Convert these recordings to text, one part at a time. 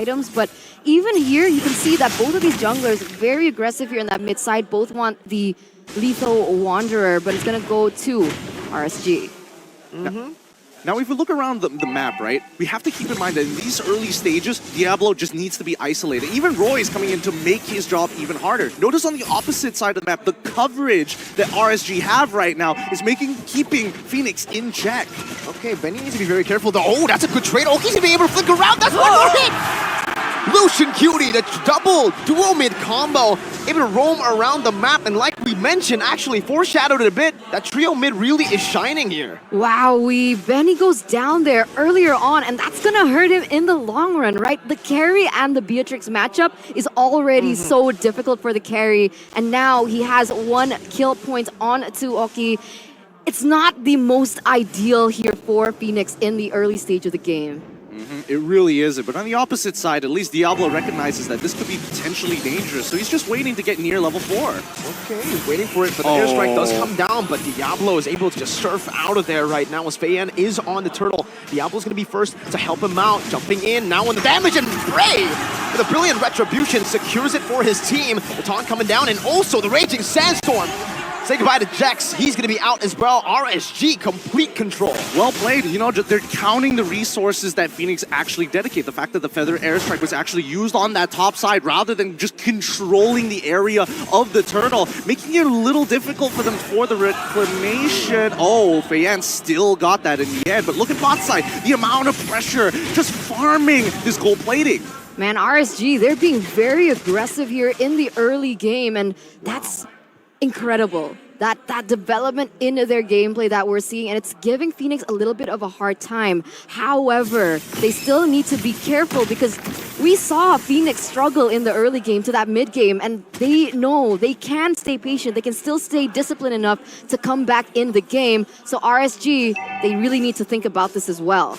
items, but even here you can see that both of these junglers very aggressive here in that mid side. Both want the lethal Wanderer, but it's gonna go to RSG. Now, if we look around the map, right, we have to keep in mind that in these early stages, Diablo just needs to be isolated. Even Roy is coming in to make his job even harder. Notice on the opposite side of the map, the coverage that RSG have right now is keeping FNX in check. Okay, Benny needs to be very careful though. Oh, that's a good trade. Oh, he's gonna be able to flick around. That's one more hit! Lucian Cutie, the double dual mid combo, able to roam around the map, and like we mentioned, actually foreshadowed it a bit, that trio mid really is shining here. Wowee, Benny goes down there earlier on, and that's gonna hurt him in the long run, right? The carry and the Beatrix matchup is already so difficult for the carry, and now he has 1 kill point on to Oki. It's not the most ideal here for FNX in the early stage of the game. It really is. But on the opposite side, at least Diablo recognizes that this could be potentially dangerous. So he's just waiting to get near level 4. Okay, he's waiting for it, but the airstrike does come down. But Diablo is able to just surf out of there right now as Feiyan is on the turtle. Diablo's going to be first to help him out, jumping in now on the damage, and Bray with a brilliant retribution secures it for his team. The taunt coming down, and also the Raging Sandstorm. Say goodbye to Jax. He's going to be out as well. RSG, complete control. Well played. You know, they're counting the resources that FNX actually dedicate. The fact that the Feather Airstrike was actually used on that top side rather than just controlling the area of the turtle, making it a little difficult for them for the reclamation. Oh, Feiyan still got that in the end. But look at bot side. The amount of pressure just farming this gold plating. Man, RSG, they're being very aggressive here in the early game, and that's incredible. That development into their gameplay that we're seeing, and it's giving FNX a little bit of a hard time. However, they still need to be careful because we saw FNX struggle in the early game to that mid game, and they know they can stay patient. They can still stay disciplined enough to come back in the game. So RSG, they really need to think about this as well.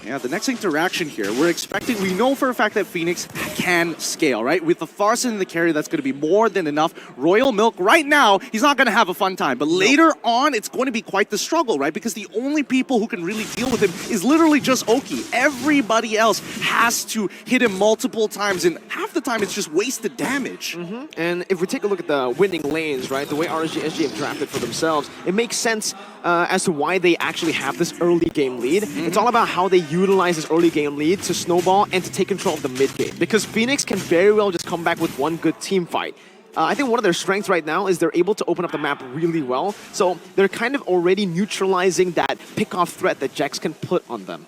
Yeah, the next interaction here, we know for a fact that FNX can scale, right? With the Farson and the carry, that's going to be more than enough. Royal Milk, right now, he's not going to have a fun time. But later on, it's going to be quite the struggle, right? Because the only people who can really deal with him is literally just Oki. Everybody else has to hit him multiple times, and half the time it's just wasted damage. And if we take a look at the winning lanes, right, the way RSG have drafted for themselves, it makes sense as to why they actually have this early game lead. It's all about how they utilize this early game lead to snowball and to take control of the mid game, because FNX can very well just come back with one good team fight. I think one of their strengths right now is they're able to open up the map really well, so they're kind of already neutralizing that pick-off threat that Jax can put on them.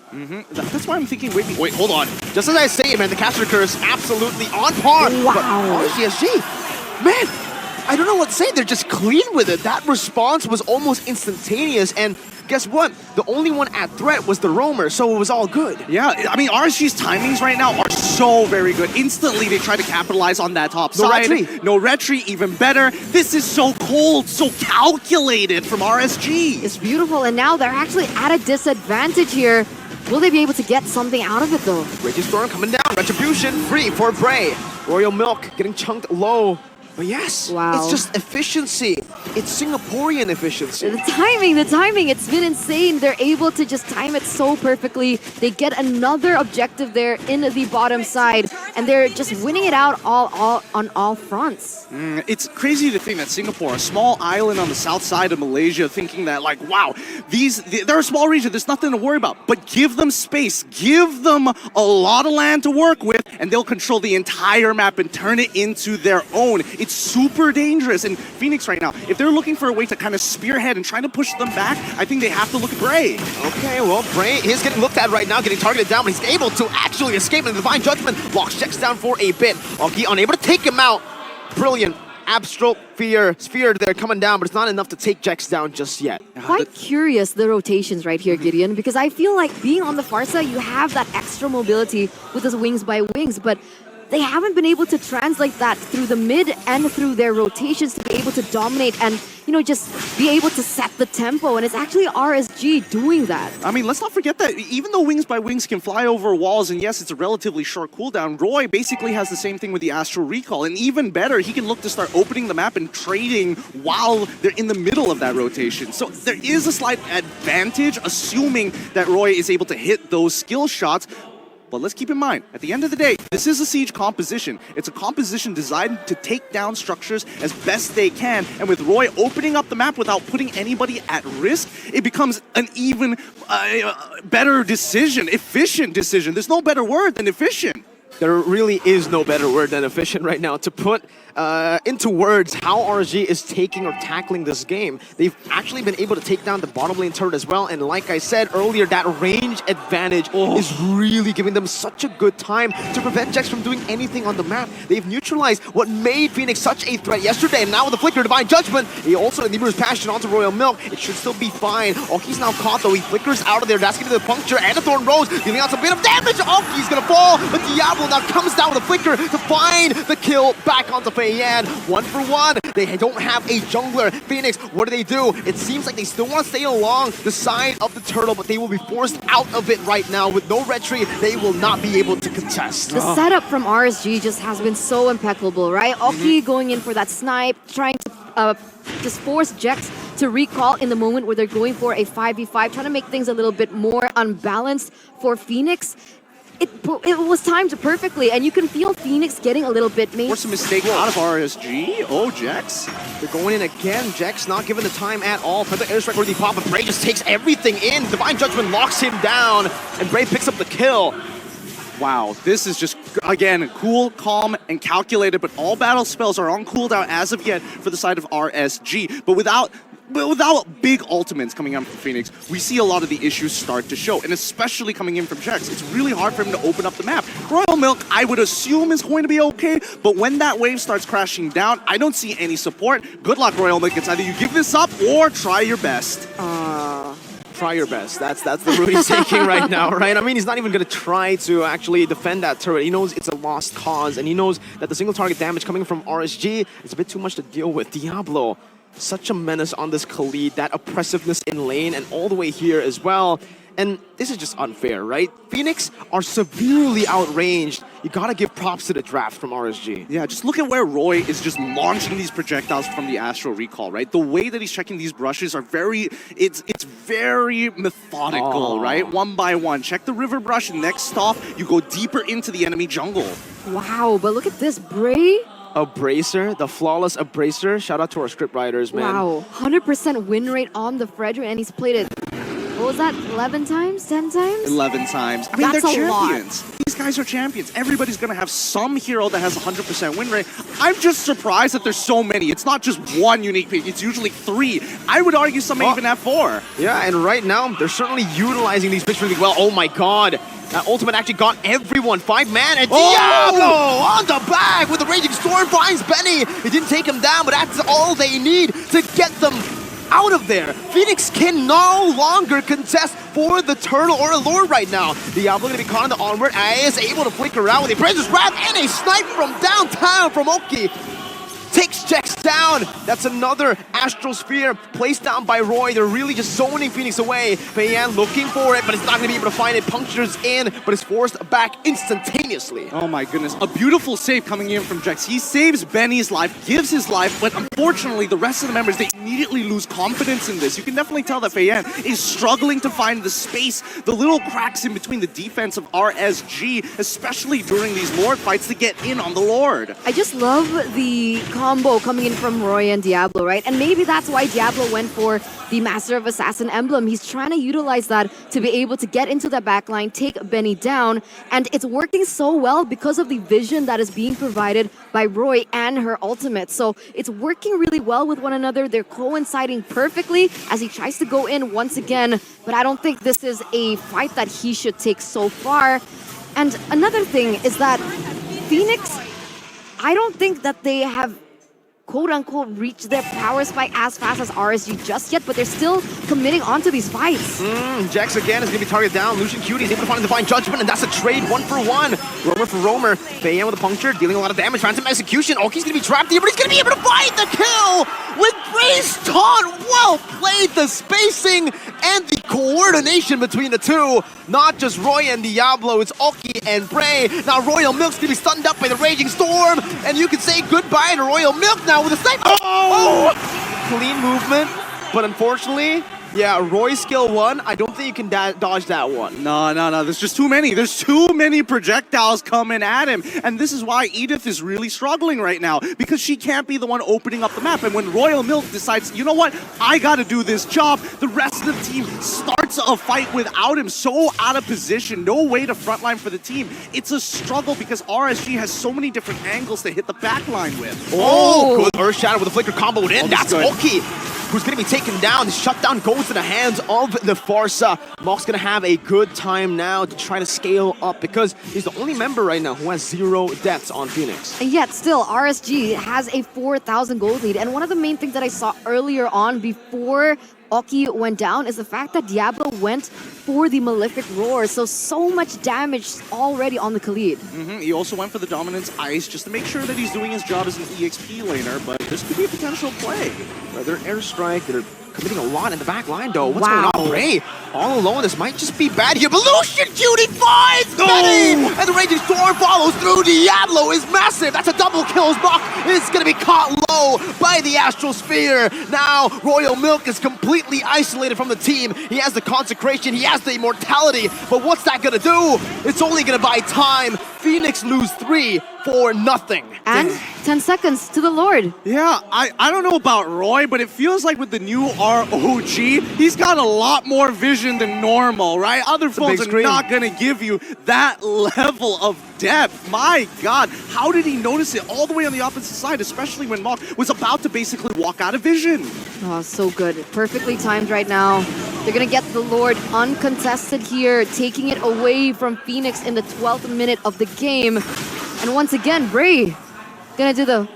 That's why I'm thinking, wait, hold on. Just as I say, man, the caster curse absolutely on par. Wow. But RSG, man, I don't know what to say. They're just clean with it. That response was almost instantaneous, and guess what? The only one at threat was the roamer, so it was all good. Yeah, I mean, RSG's timings right now are so very good. Instantly, they try to capitalize on that top side. No retreat, even better. This is so cold, so calculated from RSG. It's beautiful, and now they're actually at a disadvantage here. Will they be able to get something out of it, though? Raging Storm coming down. Retribution free for Bray. Royal Milk getting chunked low. But yes, it's just efficiency. It's Singaporean efficiency. The timing, it's been insane. They're able to just time it so perfectly. They get another objective there in the bottom side, and they're just winning it out on all fronts. It's crazy to think that Singapore, a small island on the south side of Malaysia, thinking that, like, wow, they're a small region, there's nothing to worry about. But give them space, give them a lot of land to work with, and they'll control the entire map and turn it into their own. It's super dangerous. And FNX right now, if they're looking for a way to kind of spearhead and trying to push them back, I think they have to look at Bray. Okay, well, Bray is getting looked at right now, getting targeted down, but he's able to actually escape, and the Divine Judgment blocks Jax down for a bit. Oki unable to take him out. Brilliant. Abstract sphere there coming down, but it's not enough to take Jax down just yet. Quite curious, the rotations right here, Gideon, because I feel like being on the far side, you have that extra mobility with those wings by wings, but they haven't been able to translate that through the mid and through their rotations to be able to dominate and, you know, just be able to set the tempo. And it's actually RSG doing that. I mean, let's not forget that even though Wings by Wings can fly over walls, and yes, it's a relatively short cooldown, Roy basically has the same thing with the Astral Recall. And even better, he can look to start opening the map and trading while they're in the middle of that rotation. So there is a slight advantage, assuming that Roy is able to hit those skill shots. But let's keep in mind, at the end of the day, this is a siege composition. It's a composition designed to take down structures as best they can. And with Roy opening up the map without putting anybody at risk, it becomes an even better decision, efficient decision. There's no better word than efficient. There really is no better word than efficient right now to put into words how RSG is taking or tackling this game. They've actually been able to take down the bottom lane turret as well, and like I said earlier, that range advantage is really giving them such a good time to prevent Jax from doing anything on the map. They've neutralized what made FNX such a threat yesterday, and now with the Flicker, Divine Judgment, he also delivers Passion onto Royal Milk. It should still be fine. Oki's now caught though, he flickers out of there, that's gonna be the puncture, and a Thorn Rose, dealing out some bit of damage. Oki's gonna fall, but Diablo now comes down with a Flicker to find the kill back onto Feiyan. 1 for 1. They don't have a jungler. FNX, what do? It seems like they still want to stay along the side of the turtle, but they will be forced out of it right now. With no retreat, they will not be able to contest. The setup from RSG just has been so impeccable, right? Oki going in for that snipe, trying to just force Jax to recall in the moment where they're going for a 5v5, trying to make things a little bit more unbalanced for FNX. It was timed perfectly, and you can feel FNX getting a little bit maybe. Force a mistake out of RSG. Oh, Jax. They're going in again. Jax not given the time at all. For the airstrike worthy pop, but Bray just takes everything in. Divine Judgment locks him down, and Bray picks up the kill. Wow, this is just, again, cool, calm, and calculated, but all battle spells are on cooldown as of yet for the side of RSG. But without big ultimates coming out from FNX, we see a lot of the issues start to show, and especially coming in from Jax. It's really hard for him to open up the map. Royal Milk, I would assume, is going to be okay, but when that wave starts crashing down, I don't see any support. Good luck, Royal Milk. It's either you give this up or try your best. Try your best. That's the route he's taking right now, right? I mean, he's not even going to try to actually defend that turret. He knows it's a lost cause, and he knows that the single target damage coming from RSG is a bit too much to deal with. Diablo, such a menace on this Khalid, that oppressiveness in lane, and all the way here as well. And this is just unfair, right? FNX are severely outranged. You gotta give props to the draft from RSG. Yeah, just look at where Roy is just launching these projectiles from the Astral Recall, right? The way that he's checking these brushes are very, it's very methodical, right? One by one. Check the river brush, next off, you go deeper into the enemy jungle. Wow, but look at this, Bray. Abraser, the flawless Abraser. Shout out to our script writers, man. Wow, 100% win rate on the Frederick, and he's played it, what was that, 11 times, 10 times? 11 times. I mean, That's they're a lot. champions. These guys are champions. Everybody's going to have some hero that has 100% win rate. I'm just surprised that there's so many. It's not just one unique pick. It's usually 3. I would argue some may even have 4. Yeah, and right now, they're certainly utilizing these picks really well. Oh my god. That ultimate actually got everyone. 5-man, and Diablo on the back with the Raging Storm finds Benny. It didn't take him down, but that's all they need to get them out of there. FNX can no longer contest for the turtle or a lord right now. Diablo gonna be caught on the onward, is able to flicker out with a Princess Wrath and a snipe from downtown from Oki. Takes Jax down. That's another Astral Sphere placed down by Roy. They're really just zoning FNX away. Feiyan looking for it, but it's not going to be able to find it. Punctures in, but is forced back instantaneously. Oh my goodness. A beautiful save coming in from Jax. He saves Benny's life, gives his life, but unfortunately the rest of the members, they immediately lose confidence in this. You can definitely tell that Feiyan is struggling to find the space, the little cracks in between the defense of RSG, especially during these Lord fights, to get in on the Lord. I just love the combo coming in from Roy and Diablo, right? And maybe that's why Diablo went for the Master of Assassin emblem. He's trying to utilize that to be able to get into that backline, take Benny down, and it's working so well because of the vision that is being provided by Roy and her ultimate. So it's working really well with one another. They're coinciding perfectly as he tries to go in once again, but I don't think this is a fight that he should take so far. And another thing is that FNX, I don't think that they have quote-unquote reach their power spike as fast as RSG just yet, but they're still committing onto these fights. Jax again is going to be targeted down. Lucian Cutie is able to find a Divine Judgment, and that's a trade 1 for 1. Romer for Romer. Feiyan with a puncture, dealing a lot of damage. Phantom execution. Oki's going to be trapped here, but he's going to be able to find the kill with Bray's taunt. Well played, the spacing and the coordination between the two. Not just Roy and Diablo, it's Oki and Bray. Now Royal Milk's going to be stunned up by the Raging Storm, and you can say goodbye to Royal Milk now with a snipe. Oh! Clean movement, but unfortunately, Yeah, Roy skill 1, I don't think you can dodge that one. No. There's just too many. There's too many projectiles coming at him. And this is why Edith is really struggling right now, because she can't be the one opening up the map. And when Royal Milk decides, you know what, I got to do this job, the rest of the team starts a fight without him, so out of position, no way to frontline for the team. It's a struggle because RSG has so many different angles to hit the backline with. Oh, good Earth Shadow with a flicker comboed in. That's good. Oki, who's going to be taken down. The shutdown goes to the hands of the Farsa. Mock's going to have a good time now to try to scale up because he's the only member right now who has 0 deaths on Phoenix. And yet still, RSG has a 4,000 gold lead. And one of the main things that I saw earlier on before Oki went down is the fact that Diablo went for the Malefic Roar. So much damage already on the Khalid. He also went for the Dominance Ice just to make sure that he's doing his job as an EXP laner, but this could be a potential play. They're airstrike, they're committing a lot in the back line though. What's Wow. going on? Ray, all alone, this might just be bad here. But Lucian Cutie finds Benny! And the Raging Storm follows through. Diablo is massive. That's a double kill. Mock is going to be caught low by the Astral Sphere. Now, Royal Milk is completely isolated from the team. He has the Consecration, he has the Immortality, but what's that going to do? It's only going to buy time. Phoenix lose 3 for nothing. And 10 seconds to the Lord. Yeah, I don't know about Roy, but it feels like with the new ROG, he's got a lot more vision than normal, right? Other phones are not going to give you that level of depth. My God, how did he notice it all the way on the opposite side, especially when Mock was about to basically walk out of vision? Oh, so good. Perfectly timed right now. They're going to get the Lord uncontested here, taking it away from Phoenix in the 12th minute of the game. And once again, Bray gonna do the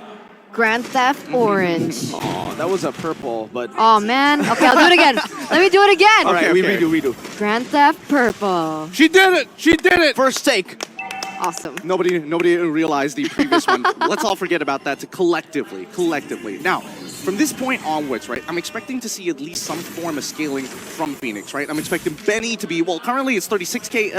Grand Theft Orange. Oh, that was a purple, but... Oh, man. Okay, I'll do it again. Let me do it again. All right, Okay. we redo. Grand Theft Purple. She did it! She did it! First take. Awesome. Nobody realized the previous one. Let's all forget about that collectively. Now, from this point onwards, right, I'm expecting to see at least some form of scaling from Phoenix, right? I'm expecting Benny to be, well, currently it's 36k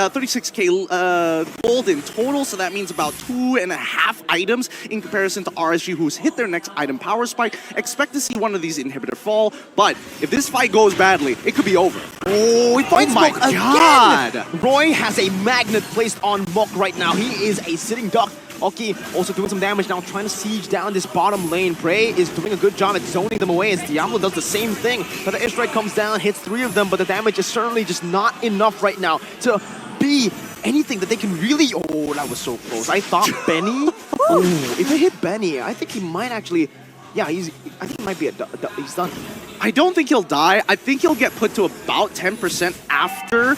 gold in total, so that means about 2.5 items in comparison to RSG, who's hit their next item power spike. Expect to see one of these inhibitor fall, but if this fight goes badly, it could be over. Oh, he finds my Mock God. again! Roy has a magnet placed on Mock right now. He is a sitting duck. Oki also doing some damage now, trying to siege down this bottom lane. Bray is doing a good job at zoning them away as Diablo does the same thing. But the airstrike comes down, hits 3 of them, but the damage is certainly just not enough right now to be anything that they can really... Oh, that was so close. I thought Benny... Oh, if it hit Benny, I think he might actually... Yeah, I think he might be he's done. I don't think he'll die. I think he'll get put to about 10% after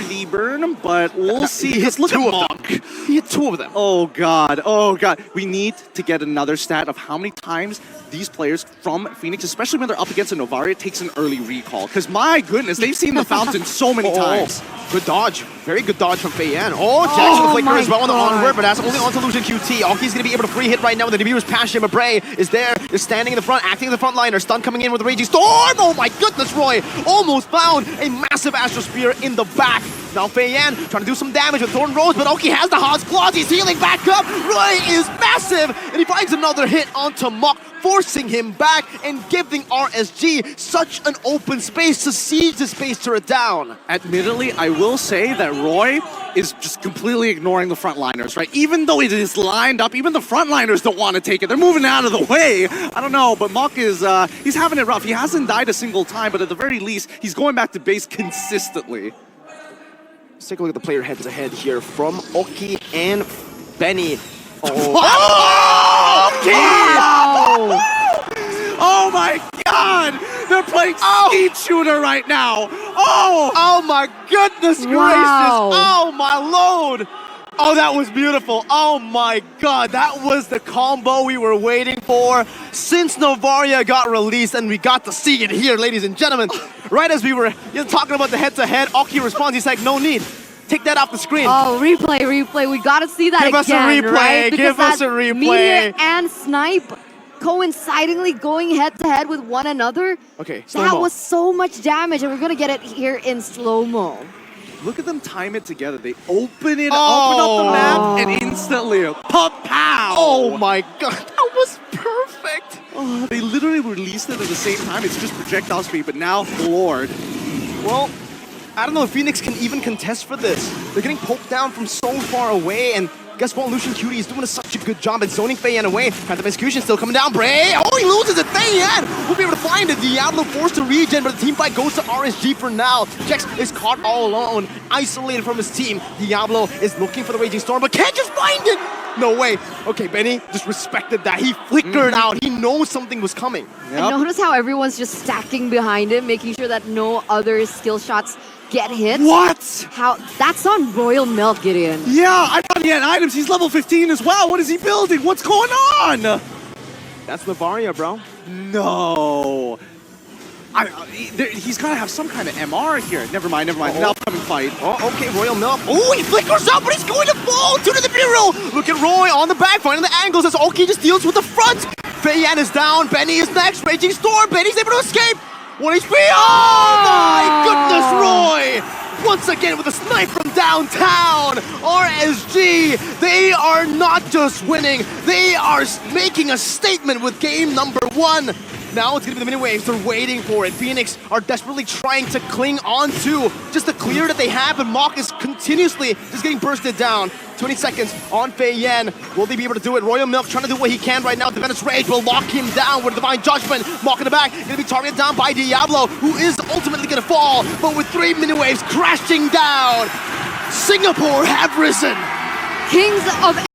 the burn, but we'll see. He hit Look 2 at of Mock. them. He hit 2 of them. Oh God. We need to get another stat of how many times these players from Phoenix, especially when they're up against a Novaria, takes an early recall. Because my goodness, they've seen the fountain so many times. Good dodge. Very good dodge from Feiyan. Oh, Jackson the flicker as well on the onward, but that's only on to Lucian QT. Oki's going to be able to free hit right now with the debuter's passion, but Bray is there, is standing in the front, acting as the front liner. Stun coming in with the Raging Storm. Oh my goodness, Roy almost found a massive Astral Spear in the back. Now Feiyan trying to do some damage with Thorn Rose, but Oki has the Hod's Claws. He's healing back up. Roy is massive, and he finds another hit onto Mock, forcing him back and giving RSG such an open space to siege the space turret down. Admittedly, I will say that Roy is just completely ignoring the frontliners, right? Even though it is lined up, even the frontliners don't want to take it. They're moving out of the way. I don't know, but Mock is, he's having it rough. He hasn't died a single time, but at the very least, he's going back to base consistently. Let's take a look at the player head-to-head here from Oki and Benny. Oh, Wow. Oh my God! They're playing Skeet Shooter right now. Oh my goodness gracious! Wow. Oh my lord! Oh, that was beautiful. Oh my God, that was the combo we were waiting for since Novaria got released, and we got to see it here, ladies and gentlemen. Right as we were talking about the head-to-head, Oki responds. He's like, "No need. Take that off the screen." Oh, replay. We gotta see that Give us a again, replay. right? Give Because us that a replay. Meteor and Snipe coincidingly going head-to-head with one another. Okay, That slow-mo. was so much damage, and we're gonna get it here in slow-mo. Look at them time it together. They open up the map, and instantly, pop-pow! Oh my God, that was perfect. Oh, they literally released it at the same time. It's just projectile speed, but now floored. Well, I don't know if Phoenix can even contest for this. They're getting poked down from so far away, and guess what? Lucian Cutie is doing such a good job at zoning Fei Yan away. Phantom Execution still coming down. Bray! Oh, he loses it. Fei Yan will be able to find it. Diablo forced to regen, but the team fight goes to RSG for now. Jex is caught all alone, isolated from his team. Diablo is looking for the Raging Storm, but can't just find it. No way. Okay, Benny just respected that. He flickered out. He knows something was coming. And notice how everyone's just stacking behind him, making sure that no other skill shots get hit. What? How? That's on Royal Milk, Gideon. Yeah, I thought he had items. He's level 15 as well. What is he building? What's going on? That's Navaria, bro. No. He's got to have some kind of MR here. Never mind. Now upcoming fight. Oh, okay, Royal Milk. Oh, he flickers up, but he's going to fall to the bureau. Look at Roy on the back, finding the angles as Oki just deals with the front. Fei Yan is down. Benny is next. Raging Storm. Benny's able to escape. 1 HP. Oh, my goodness, Roy. Once again with a snipe from downtown. RSG, they are not just winning. They are making a statement with game number 1. Now it's going to be the mini waves. They're waiting for it. Phoenix are desperately trying to cling on to just the clear that they have, and Mach is continuously just getting bursted down. 20 seconds on Fei Yan. Will they be able to do it? Royal Milk trying to do what he can right now. The Venice Rage will lock him down with Divine Judgment. Mach in the back, going to be targeted down by Diablo, who is ultimately going to fall, but with 3 mini waves crashing down, Singapore have risen. Kings of